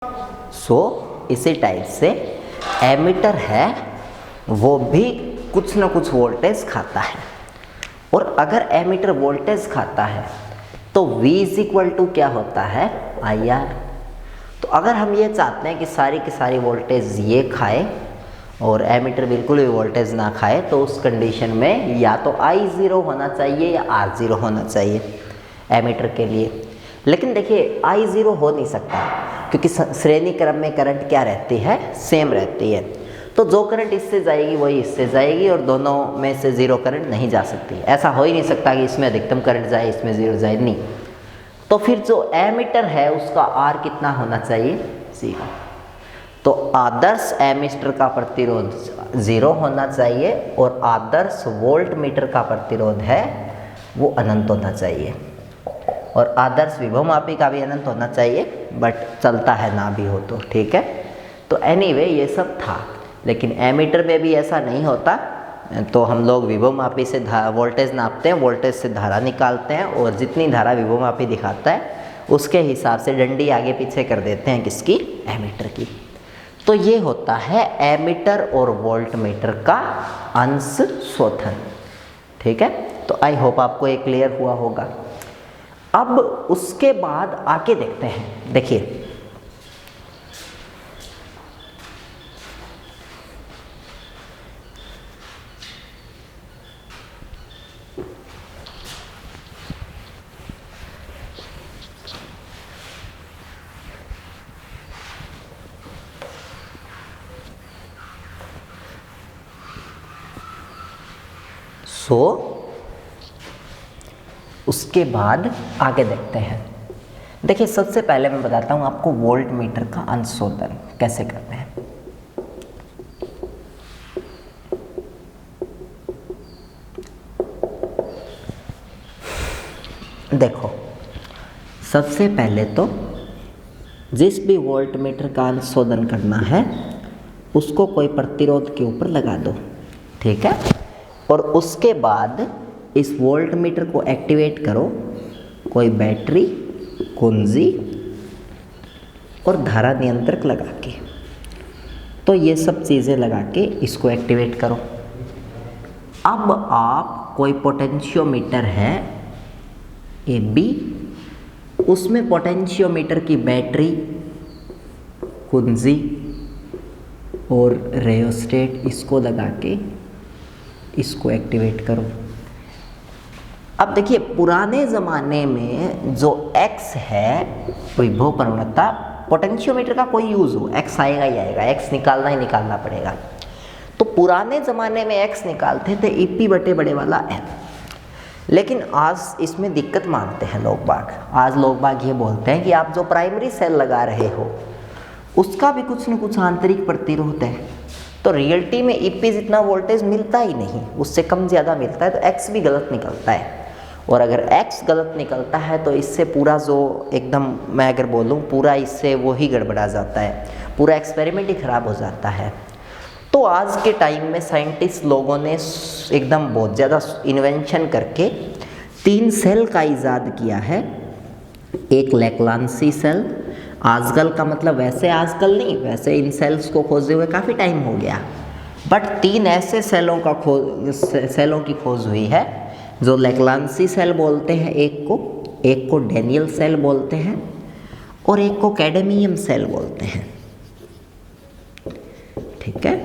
इसी टाइप से एमीटर है वो भी कुछ ना कुछ वोल्टेज खाता है, और अगर एमीटर वोल्टेज खाता है तो V इज इक्वल टू क्या होता है, IR। तो अगर हम ये चाहते हैं कि सारी की सारी वोल्टेज ये खाए और एमीटर बिल्कुल भी वोल्टेज ना खाए, तो उस कंडीशन में या तो I0 होना चाहिए या R0 होना चाहिए एमीटर के लिए। लेकिन देखिए I0 हो नहीं सकता, क्योंकि श्रेणी क्रम में करंट क्या रहती है, सेम रहती है। तो जो करंट इससे जाएगी वही इससे जाएगी, और दोनों में से जीरो करंट नहीं जा सकती। ऐसा हो ही नहीं सकता कि इसमें अधिकतम करंट जाए इसमें जीरो जाए, नहीं। तो फिर जो एमीटर है उसका R कितना होना चाहिए, 0। तो आदर्श एमीटर का प्रतिरोध 0 होना चाहिए, और आदर्श वोल्ट मीटर का प्रतिरोध है वो अनंत होना चाहिए, और आदर्श विभवमापी का भी अनंत होना चाहिए, बट चलता है ना भी हो तो ठीक है। तो एनीवे ये सब था, लेकिन एमीटर में भी ऐसा नहीं होता। तो हम लोग विभवमापी से वोल्टेज नापते हैं, वोल्टेज से धारा निकालते हैं, और जितनी धारा विभवमापी दिखाता है उसके हिसाब से डंडी आगे पीछे कर देते हैं किसकी, एमीटर की। तो ये होता है एमीटर और वोल्ट मीटर का अंश शोधन, ठीक है। तो आई होप आपको ये क्लियर हुआ होगा। अब उसके बाद आगे देखते हैं, देखिए उसके बाद आगे देखते हैं। देखिए सबसे पहले मैं बताता हूँ आपको वोल्ट मीटर का अंश शोधन कैसे करते हैं। देखो सबसे पहले तो जिस भी वोल्ट मीटर का अंश शोधन करना है उसको कोई प्रतिरोध के ऊपर लगा दो, ठीक है। और उसके बाद इस वोल्ट मीटर को एक्टिवेट करो कोई बैटरी, कुंजी और धारा नियंत्रक लगा के। तो ये सब चीज़ें लगा के इसको एक्टिवेट करो। अब आप कोई पोटेंशियोमीटर है AB, उसमें पोटेंशियोमीटर की बैटरी, कुंजी और रेयोस्टेट इसको लगा के इसको एक्टिवेट करो। अब देखिए पुराने ज़माने में जो X है विभव प्रवणता, पोटेंशियोमीटर का कोई यूज़ हो X आएगा ही आएगा, X निकालना ही निकालना पड़ेगा। तो पुराने ज़माने में X निकालते थे EP बटे बड़े वाला N। लेकिन आज इसमें दिक्कत मानते हैं लोग बाग। आज लोग बाग ये बोलते हैं कि आप जो प्राइमरी सेल लगा रहे हो उसका भी कुछ न कुछ आंतरिक प्रतिरोध है, तो रियलिटी में EP जितना वोल्टेज मिलता ही नहीं, उससे कम ज़्यादा मिलता है, तो X भी गलत निकलता है। और अगर X गलत निकलता है तो इससे पूरा जो एकदम मैं अगर बोलूँ पूरा इससे वो ही गड़बड़ा जाता है, पूरा एक्सपेरिमेंट ही ख़राब हो जाता है। तो आज के टाइम में साइंटिस्ट लोगों ने एकदम बहुत ज़्यादा इन्वेंशन करके 3 सेल का इजाद किया है। एक लेक्लांसी सेल, आजकल का मतलब वैसे आजकल नहीं, वैसे इन सेल्स को खोजे हुए काफ़ी टाइम हो गया, बट 3 ऐसे सेलों की खोज हुई है जो लेक्लांसी सेल बोलते हैं एक को डेनियल सेल बोलते हैं, और एक को कैडमियम सेल बोलते हैं, ठीक है।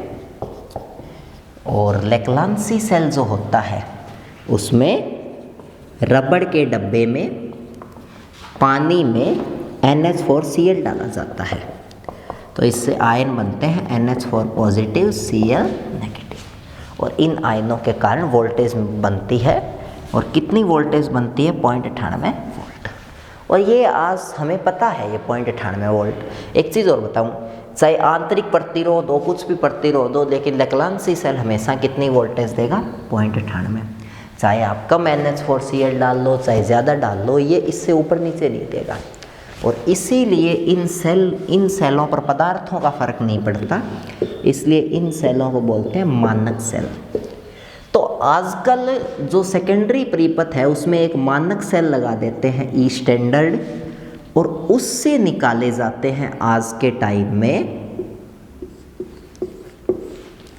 और लेक्लांसी सेल जो होता है उसमें रबड़ के डब्बे में पानी में NH4Cl डाला जाता है, तो इससे आयन बनते हैं NH4 पॉजिटिव Cl नेगेटिव, और इन आयनों के कारण वोल्टेज बनती है। और कितनी वोल्टेज बनती है, 0.98 वोल्ट। और ये आज हमें पता है ये 0.98 वोल्ट। एक चीज़ और बताऊं, चाहे आंतरिक प्रतिरोध हो, कुछ भी प्रतिरोध हो, लेकिन लेक्लांसी सेल हमेशा कितनी वोल्टेज देगा, 0.98। चाहे आप कम NH4Cl डाल लो चाहे ज़्यादा डाल लो, ये इससे ऊपर नीचे नहीं देगा। और इसीलिए इन सेलों पर पदार्थों का फर्क नहीं पड़ता, इसलिए इन सेलों को बोलते हैं मानक सेल। तो आजकल जो सेकेंडरी परिपथ है उसमें एक मानक सेल लगा देते हैं E स्टैंडर्ड, और उससे निकाले जाते हैं आज के टाइम में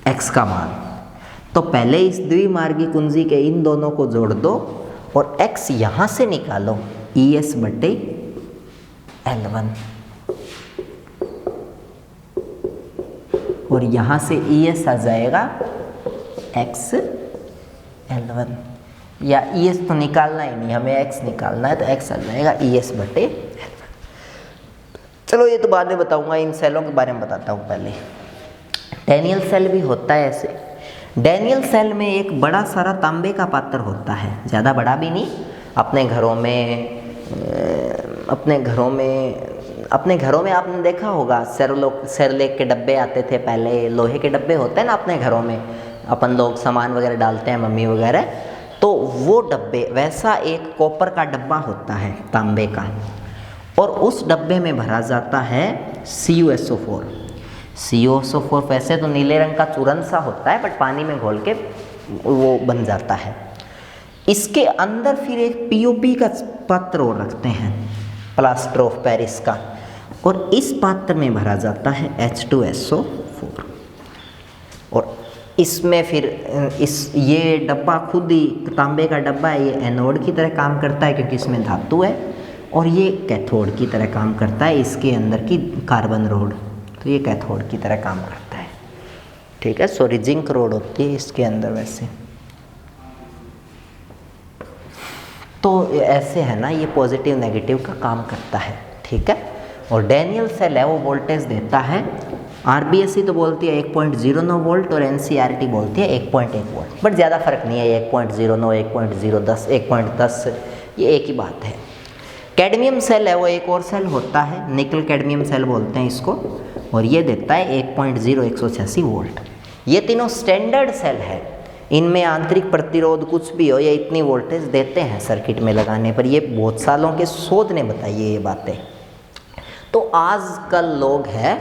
x का मान। तो पहले इस द्विमार्गी कुंजी के इन दोनों को जोड़ दो और x यहां से निकालो ES बटे L1 और यहां से ES आ जाएगा x L1 या ES तो निकालना ही नहीं, हमें x निकालना है तो x आ जाएगा ES बटे L1। चलो ये तो बाद में बताऊंगा, इन सेलों के बारे में बताता हूँ पहले। डैनियल सेल भी होता है ऐसे। डैनियल सेल में एक बड़ा सारा तांबे का पात्र होता है, ज़्यादा बड़ा भी नहीं। अपने घरों में आपने देखा होगा सेरेलैक के डब्बे आते थे पहले, लोहे के डब्बे होते हैं ना अपने घरों में, अपन लोग सामान वगैरह डालते हैं, मम्मी वगैरह। तो वो डब्बे, वैसा एक कॉपर का डब्बा होता है तांबे का, और उस डब्बे में भरा जाता है CuSO4। CuSO4 वैसे तो नीले रंग का चूरन सा होता है, बट पानी में घोल के वो बन जाता है। इसके अंदर फिर एक POP का पात्र और रखते हैं, प्लास्टर ऑफ पेरिस का, और इस पात्र में भरा जाता है H2SO4। और इसमें फिर ये डब्बा खुद ही तांबे का डब्बा है, ये एनोड की तरह काम करता है क्योंकि इसमें धातु है, और ये कैथोड की तरह काम करता है, इसके अंदर की कार्बन रोड, तो ये कैथोड की तरह काम करता है। ठीक है, सॉरी जिंक रोड होती है इसके अंदर वैसे। तो ऐसे है ना, ये पॉजिटिव नेगेटिव का काम करता है। ठीक है, और डैनियल सेल है वो वोल्टेज देता है, RBSE तो बोलती है 1.09 वोल्ट और NCERT बोलती है 1.1 वोल्ट, बट ज़्यादा फर्क नहीं है, 1.09, 1.010, 1.10 ये एक ही बात है। कैडमियम सेल है वो एक और सेल होता है, निकल कैडमियम सेल बोलते हैं इसको, और ये देता है 1.0186 वोल्ट। ये तीनों स्टैंडर्ड सेल है, इनमें आंतरिक प्रतिरोध कुछ भी हो, ये इतनी वोल्टेज देते हैं सर्किट में लगाने पर। ये बहुत सालों के शोध ने बताई है ये बातें। तो आजकल लोग हैं,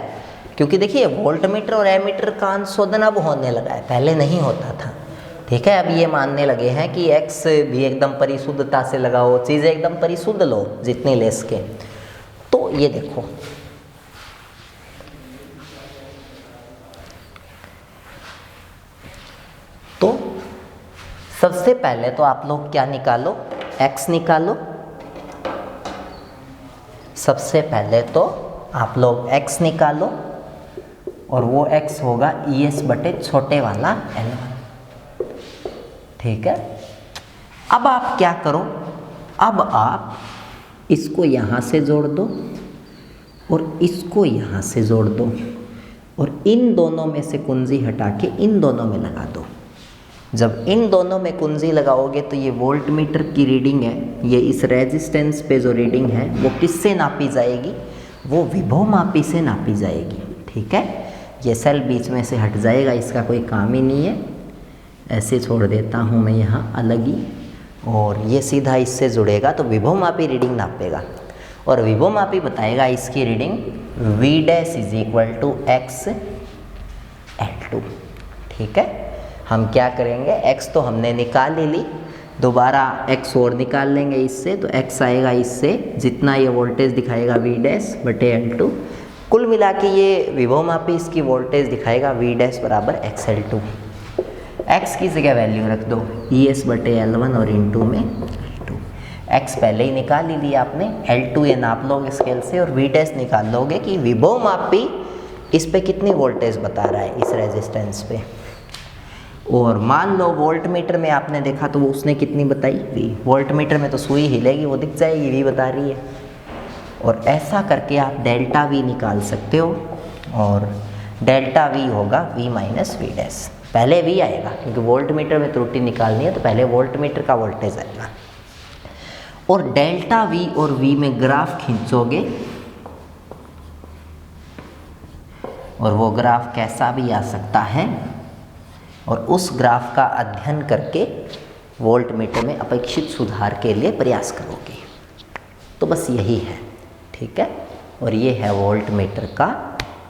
क्योंकि देखिए वोल्टमीटर और एमीटर का अनुशोधन अब होने लगा है, पहले नहीं होता था। ठीक है, अब ये मानने लगे हैं कि X भी एकदम परिशुद्धता से लगाओ, चीज़ें एकदम परिशुद्ध लो जितनी ले सके। तो ये देखो, तो सबसे पहले तो आप लोग क्या निकालो, X निकालो। सबसे पहले तो आप लोग X निकालो, और वो X होगा ES बटे छोटे वाला L1। ठीक है, अब आप क्या करो, अब आप इसको यहाँ से जोड़ दो और इसको यहाँ से जोड़ दो, और इन दोनों में से कुंजी हटा के इन दोनों में लगा दो। जब इन दोनों में कुंजी लगाओगे तो ये वोल्टमीटर की रीडिंग है, ये इस रेजिस्टेंस पे जो रीडिंग है वो किससे नापी जाएगी, वो विभव मापी से नापी जाएगी। ठीक है, ये सेल बीच में से हट जाएगा, इसका कोई काम ही नहीं है, ऐसे छोड़ देता हूँ मैं यहाँ अलग ही, और ये सीधा इससे जुड़ेगा तो विभव मापी रीडिंग नापेगा, और विभव मापी बताएगा इसकी रीडिंग V' = X L2। ठीक है, हम क्या करेंगे, X तो हमने निकाल ही ली, दोबारा X और निकाल लेंगे इससे, तो X आएगा इससे, जितना ये वोल्टेज दिखाएगा V' बटे L2, कुल मिला के ये विभव मापी इसकी वोल्टेज दिखाएगा V' बराबर XL2। X की जगह वैल्यू रख दो ES बटे L1 और इनटू में L2। X पहले ही निकाल ही लिया आपने, L2 ये नाप लोगे स्केल से, और V' निकाल लोगे कि विभव मापी इस पे कितनी वोल्टेज बता रहा है इस रेजिस्टेंस पे। और मान लो वोल्टमीटर में आपने देखा तो वो उसने कितनी बताई, V। वोल्टमीटर में तो सुई हिलेगी, वो दिख जाएगी V बता रही है। और ऐसा करके आप डेल्टा V निकाल सकते हो, और डेल्टा V होगा V माइनस V'। पहले V आएगा क्योंकि वोल्टमीटर में त्रुटि निकालनी है, तो पहले वोल्टमीटर का वोल्टेज आएगा। और डेल्टा V और V में ग्राफ खींचोगे, और वो ग्राफ कैसा भी आ सकता है, और उस ग्राफ का अध्ययन करके वोल्टमीटर में अपेक्षित सुधार के लिए प्रयास करोगे। तो बस यही है। ठीक है, और ये है वोल्टमीटर का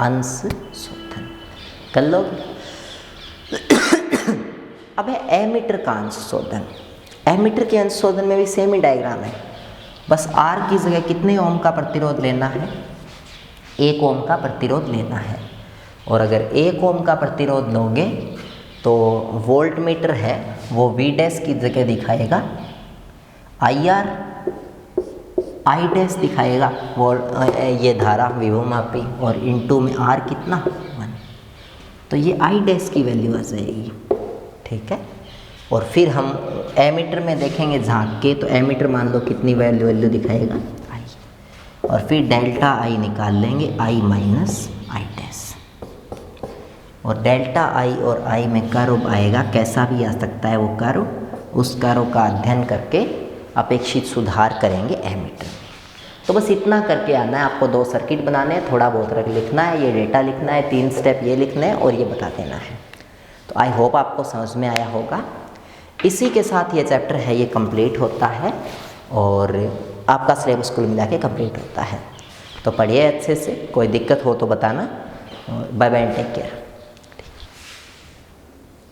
अंश शोधन, कर लोगे। अब है एमीटर का अंश शोधन। एमीटर के अंश शोधन में भी सेम ही डायग्राम है। बस R की जगह कितने ओम का प्रतिरोध लेना है, 1 ओम का प्रतिरोध लेना है। और अगर 1 ओम का प्रतिरोध लोगे तो वोल्ट मीटर है वो V डैश की जगह दिखाएगा IR, I डैश दिखाएगा ये धारा विभवमापी, और इनटू में R कितना 1, तो ये I डैश की वैल्यू आ जाएगी। ठीक है, और फिर हम एमीटर में देखेंगे झांक के, तो एमीटर मान लो कितनी वैल्यू दिखाएगा I, और फिर डेल्टा I निकाल लेंगे I माइनस I डैश, और डेल्टा I और I में कर्व आएगा, कैसा भी आ सकता है वो कर्व, उस कर्व का अध्ययन करके अपेक्षित सुधार करेंगे एमीटर में। तो बस इतना करके आना है आपको, 2 सर्किट बनाने हैं, थोड़ा बहुत लिखना है, ये डेटा लिखना है, 3 स्टेप ये लिखने हैं और ये बता देना है। तो आई होप आपको समझ में आया होगा। इसी के साथ ये चैप्टर है ये कंप्लीट होता है और आपका सिलेबस कुल मिला के कंप्लीट होता है। तो पढ़िए अच्छे से, कोई दिक्कत हो तो बताना। Bye bye, take care.